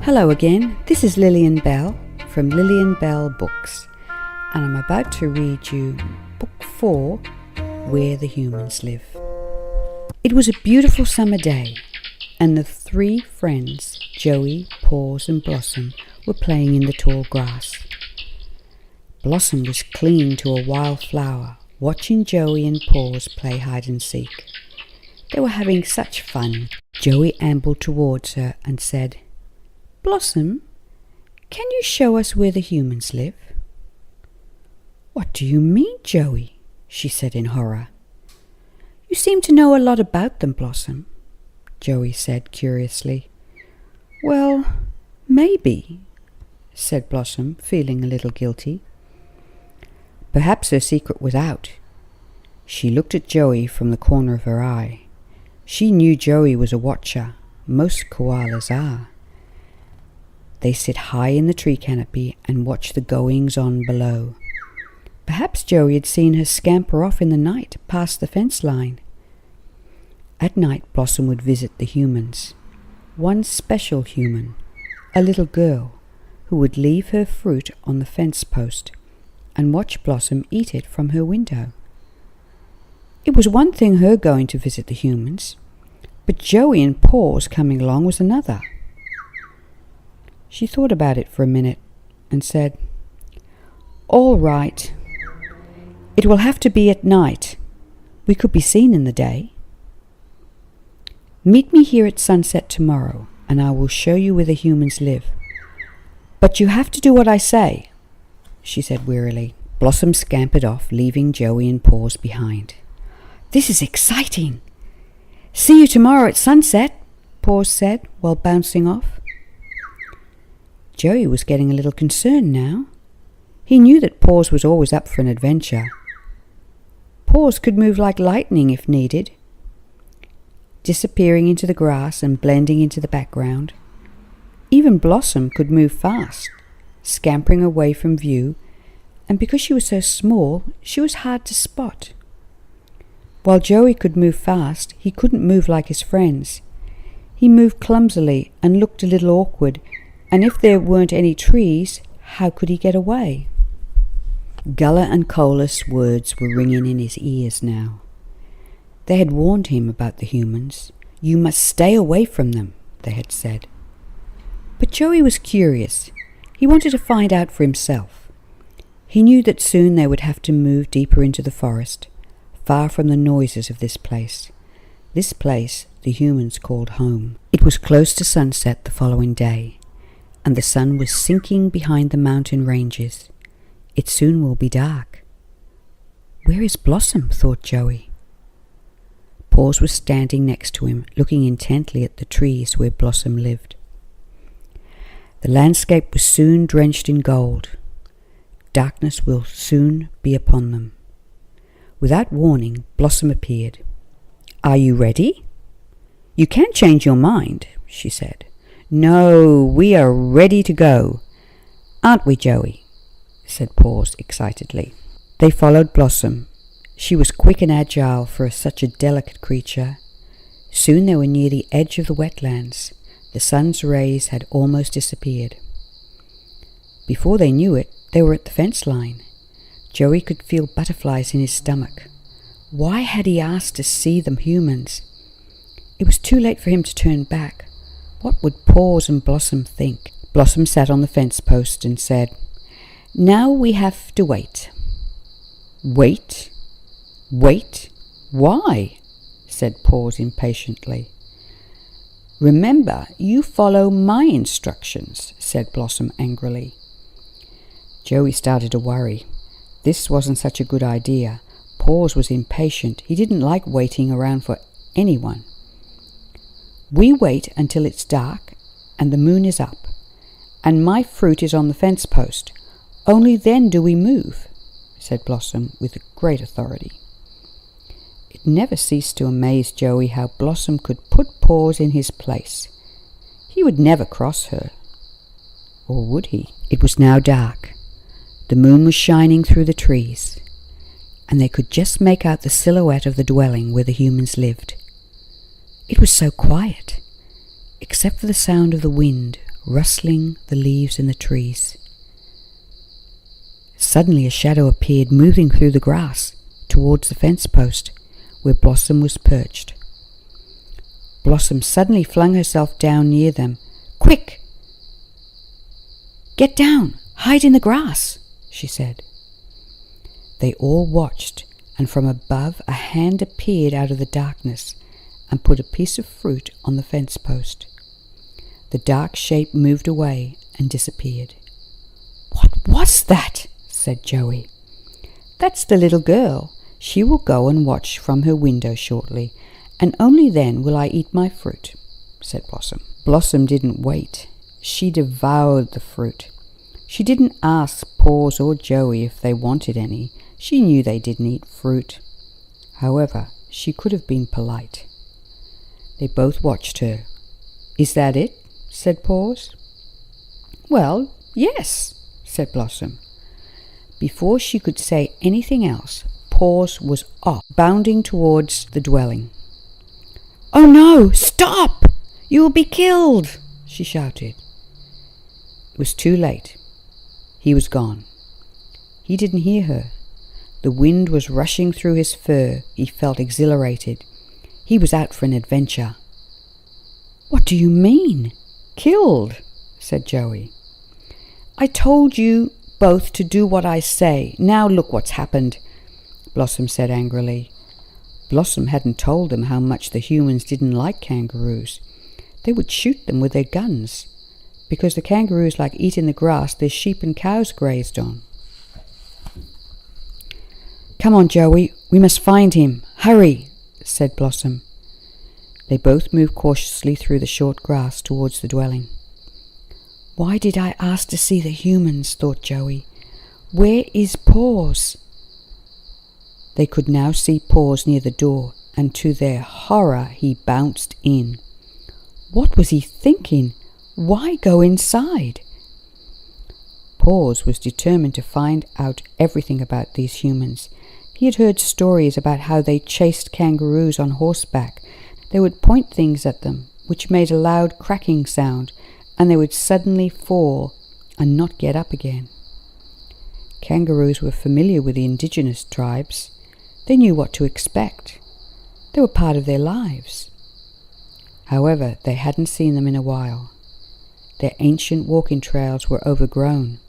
Hello again, this is Lillian Bell from Lillian Bell Books, and I'm about to read you Book 4, Where the Humans Live. It was a beautiful summer day, and the three friends, Joey, Paws and Blossom, were playing in the tall grass. Blossom was clinging to a wild flower, watching Joey and Paws play hide and seek. They were having such fun. Joey ambled towards her and said, "Blossom, can you show us where the humans live?" "What do you mean, Joey?" she said in horror. "You seem to know a lot about them, Blossom," Joey said curiously. "Well, maybe," said Blossom, feeling a little guilty. Perhaps her secret was out. She looked at Joey from the corner of her eye. She knew Joey was a watcher. Most koalas are. They sit high in the tree canopy and watch the goings-on below. Perhaps Joey had seen her scamper off in the night past the fence line. At night, Blossom would visit the humans. One special human, a little girl, who would leave her fruit on the fence post and watch Blossom eat it from her window. It was one thing her going to visit the humans, but Joey and Paws coming along was another. She thought about it for a minute and said, "All right. It will have to be at night. We could be seen in the day. Meet me here at sunset tomorrow, and I will show you where the humans live. But you have to do what I say," she said wearily. Blossom scampered off, leaving Joey and Paws behind. "This is exciting. See you tomorrow at sunset," Paws said while bouncing off. Joey was getting a little concerned now. He knew that Paws was always up for an adventure. Paws could move like lightning if needed, disappearing into the grass and blending into the background. Even Blossom could move fast, scampering away from view, and because she was so small, she was hard to spot. While Joey could move fast, he couldn't move like his friends. He moved clumsily and looked a little awkward, and if there weren't any trees, how could he get away? Gullah and Koala's words were ringing in his ears now. They had warned him about the humans. "You must stay away from them," they had said. But Joey was curious. He wanted to find out for himself. He knew that soon they would have to move deeper into the forest, far from the noises of this place the humans called home. It was close to sunset the following day, and the sun was sinking behind the mountain ranges. It soon will be dark. "Where is Blossom?" thought Joey. Paws was standing next to him, looking intently at the trees where Blossom lived. The landscape was soon drenched in gold. Darkness will soon be upon them. Without warning, Blossom appeared. "Are you ready?" "You can change your mind," she said. "No, we are ready to go. Aren't we, Joey?" said Paws excitedly. They followed Blossom. She was quick and agile for such a delicate creature. Soon they were near the edge of the wetlands. The sun's rays had almost disappeared. Before they knew it, they were at the fence line. Joey could feel butterflies in his stomach. Why had he asked to see the humans? It was too late for him to turn back. What would Paws and Blossom think? Blossom sat on the fence post and said, "Now we have to wait." "Wait? Wait? Why?" said Paws impatiently. "Remember, you follow my instructions," said Blossom angrily. Joey started to worry. This wasn't such a good idea. Paws was impatient. He didn't like waiting around for anyone. "We wait until it's dark and the moon is up, and my fruit is on the fence post. Only then do we move," said Blossom with great authority. It never ceased to amaze Joey how Blossom could put Paws in his place. He would never cross her. Or would he? It was now dark. The moon was shining through the trees, and they could just make out the silhouette of the dwelling where the humans lived. It was so quiet, except for the sound of the wind rustling the leaves in the trees. Suddenly a shadow appeared, moving through the grass towards the fence post where Blossom was perched. Blossom suddenly flung herself down near them. "Quick! Get down! Hide in the grass!" she said. They all watched, and from above a hand appeared out of the darkness and put a piece of fruit on the fence post. The dark shape moved away and disappeared. "What was that?" said Joey. "That's the little girl. She will go and watch from her window shortly, and only then will I eat my fruit," said Blossom. Blossom didn't wait. She devoured the fruit. She didn't ask Paws or Joey if they wanted any. She knew they didn't eat fruit. However, she could have been polite. They both watched her. "Is that it?" said Paws. "Well, yes," said Blossom. Before she could say anything else, Paws was off, bounding towards the dwelling. "Oh no! Stop! You will be killed!" she shouted. It was too late. He was gone. He didn't hear her. The wind was rushing through his fur. He felt exhilarated. He was out for an adventure. "What do you mean? Killed?" said Joey. "I told you both to do what I say. Now look what's happened," Blossom said angrily. Blossom hadn't told them how much the humans didn't like kangaroos. They would shoot them with their guns, because the kangaroos like eating the grass their sheep and cows grazed on. "Come on, Joey, we must find him. Hurry," said Blossom. They both moved cautiously through the short grass towards the dwelling. "Why did I ask to see the humans?" thought Joey. "Where is Paws?" They could now see Paws near the door, and to their horror he bounced in. What was he thinking? Why go inside? Paws was determined to find out everything about these humans. He had heard stories about how they chased kangaroos on horseback. They would point things at them, which made a loud cracking sound, and they would suddenly fall and not get up again. Kangaroos were familiar with the indigenous tribes. They knew what to expect. They were part of their lives. However, they hadn't seen them in a while. Their ancient walking trails were overgrown.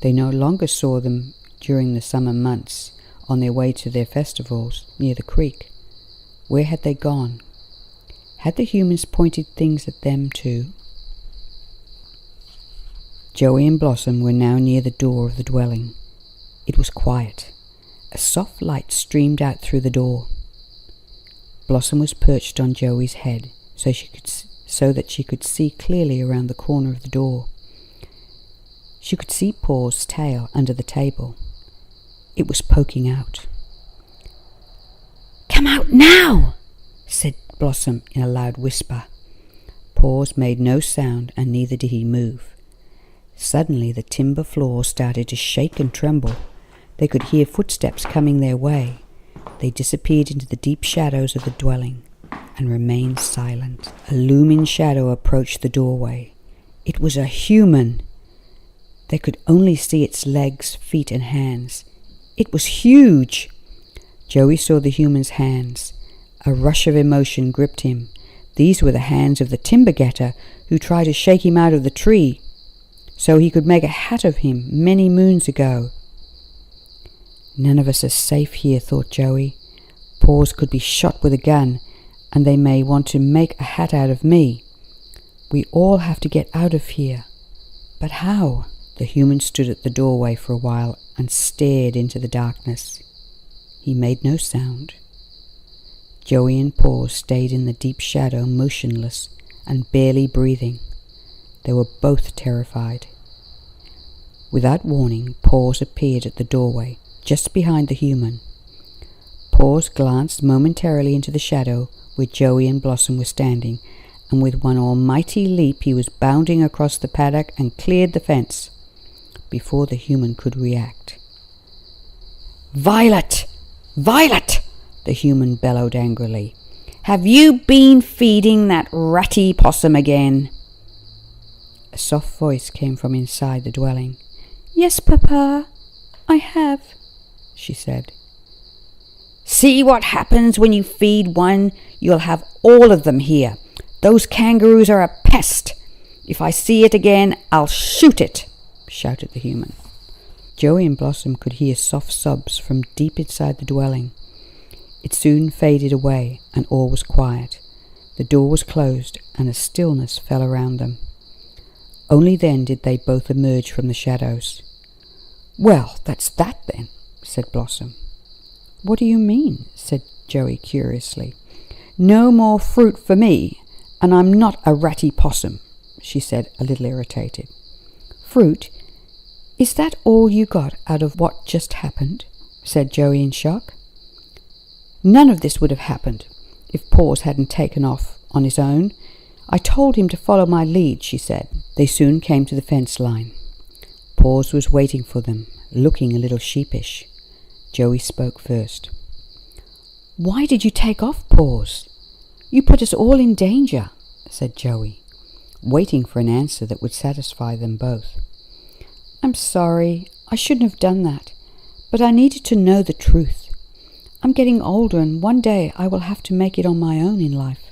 They no longer saw them during the summer months on their way to their festivals near the creek. Where had they gone? Had the humans pointed things at them too? Joey and Blossom were now near the door of the dwelling. It was quiet. A soft light streamed out through the door. Blossom was perched on Joey's head so that she could see clearly around the corner of the door. She could see Paws' tail under the table. It was poking out. "Come out now!" said Blossom in a loud whisper. Paws made no sound, and neither did he move. Suddenly the timber floor started to shake and tremble. They could hear footsteps coming their way. They disappeared into the deep shadows of the dwelling and remained silent. A looming shadow approached the doorway. It was a human. They could only see its legs, feet, and hands. It was huge. Joey saw the human's hands. A rush of emotion gripped him. These were the hands of the timber getter who tried to shake him out of the tree so he could make a hat of him many moons ago. None of us are safe here, thought Joey. Paws could be shot with a gun, and they may want to make a hat out of me. We all have to get out of here. But how? The human stood at the doorway for a while and stared into the darkness. He made no sound. Joey and Paws stayed in the deep shadow, motionless and barely breathing. They were both terrified. Without warning, Paws appeared at the doorway, just behind the human. Paws glanced momentarily into the shadow where Joey and Blossom were standing, and with one almighty leap he was bounding across the paddock and cleared the fence before the human could react. "Violet! Violet!" the human bellowed angrily. " 'Have you been feeding that ratty possum again?" A soft voice came from inside the dwelling. "Yes, Papa, I have," she said. "See what happens when you feed one? You'll have all of them here. Those kangaroos are a pest. If I see it again, I'll shoot it," shouted the human. Joey and Blossom could hear soft sobs from deep inside the dwelling. It soon faded away and all was quiet. The door was closed and a stillness fell around them. Only then did they both emerge from the shadows. "Well, that's that then," said Blossom. "What do you mean?" said Joey curiously. "No more fruit for me, and I'm not a ratty possum," she said, a little irritated. "Fruit? Is that all you got out of what just happened?" said Joey in shock. "None of this would have happened if Paws hadn't taken off on his own. I told him to follow my lead," she said. They soon came to the fence line. Paws was waiting for them, looking a little sheepish. Joey spoke first. "Why did you take off, Paws? You put us all in danger," said Joey, waiting for an answer that would satisfy them both. "I'm sorry. I shouldn't have done that. But I needed to know the truth. I'm getting older and one day I will have to make it on my own in life.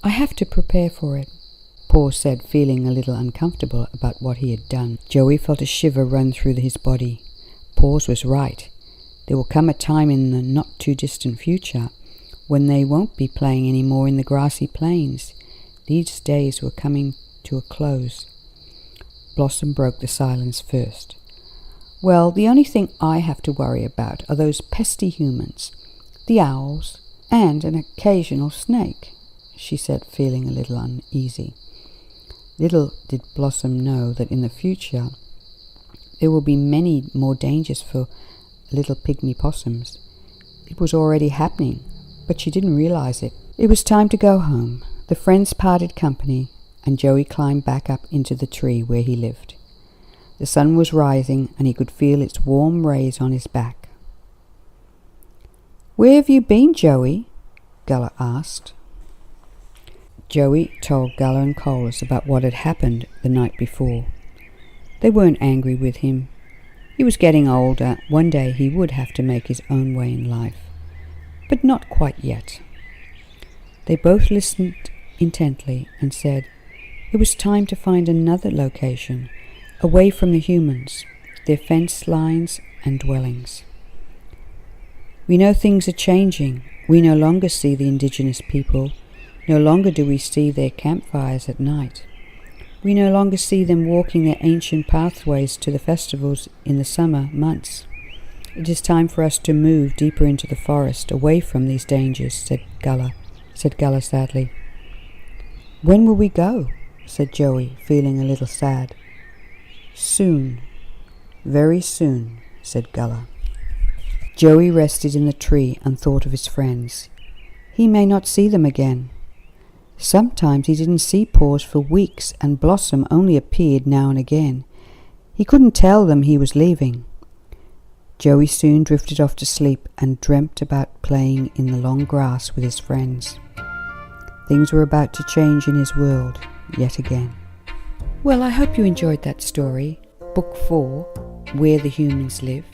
I have to prepare for it," Paws said, feeling a little uncomfortable about what he had done. Joey felt a shiver run through his body. Paws was right. There will come a time in the not-too-distant future when they won't be playing any more in the grassy plains. These days were coming to a close. Blossom broke the silence first. "Well, the only thing I have to worry about are those pesky humans, the owls, and an occasional snake," she said, feeling a little uneasy. Little did Blossom know that in the future there will be many more dangers for little pygmy possums. It was already happening, but she didn't realize it. It was time to go home. The friends parted company, and Joey climbed back up into the tree where he lived. The sun was rising, and he could feel its warm rays on his back. "Where have you been, Joey?" Gullah asked. Joey told Gullah and Koala about what had happened the night before. They weren't angry with him. He was getting older. One day he would have to make his own way in life, but not quite yet. They both listened intently and said it was time to find another location, away from the humans, their fence lines and dwellings. "We know things are changing. We no longer see the indigenous people. No longer do we see their campfires at night. We no longer see them walking their ancient pathways to the festivals in the summer months. It is time for us to move deeper into the forest, away from these dangers," said Gullah sadly. "When will we go?" said Joey, feeling a little sad. "Soon, very soon," said Gullah. Joey rested in the tree and thought of his friends. He may not see them again. Sometimes he didn't see Paws for weeks, and Blossom only appeared now and again. He couldn't tell them he was leaving. Joey soon drifted off to sleep and dreamt about playing in the long grass with his friends. Things were about to change in his world yet again. Well, I hope you enjoyed that story, Book 4, Where the Humans Live.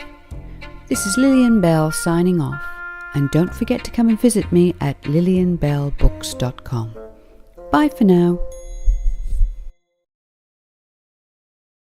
This is Lillian Bell signing off, and don't forget to come and visit me at lillianbellbooks.com. Bye for now.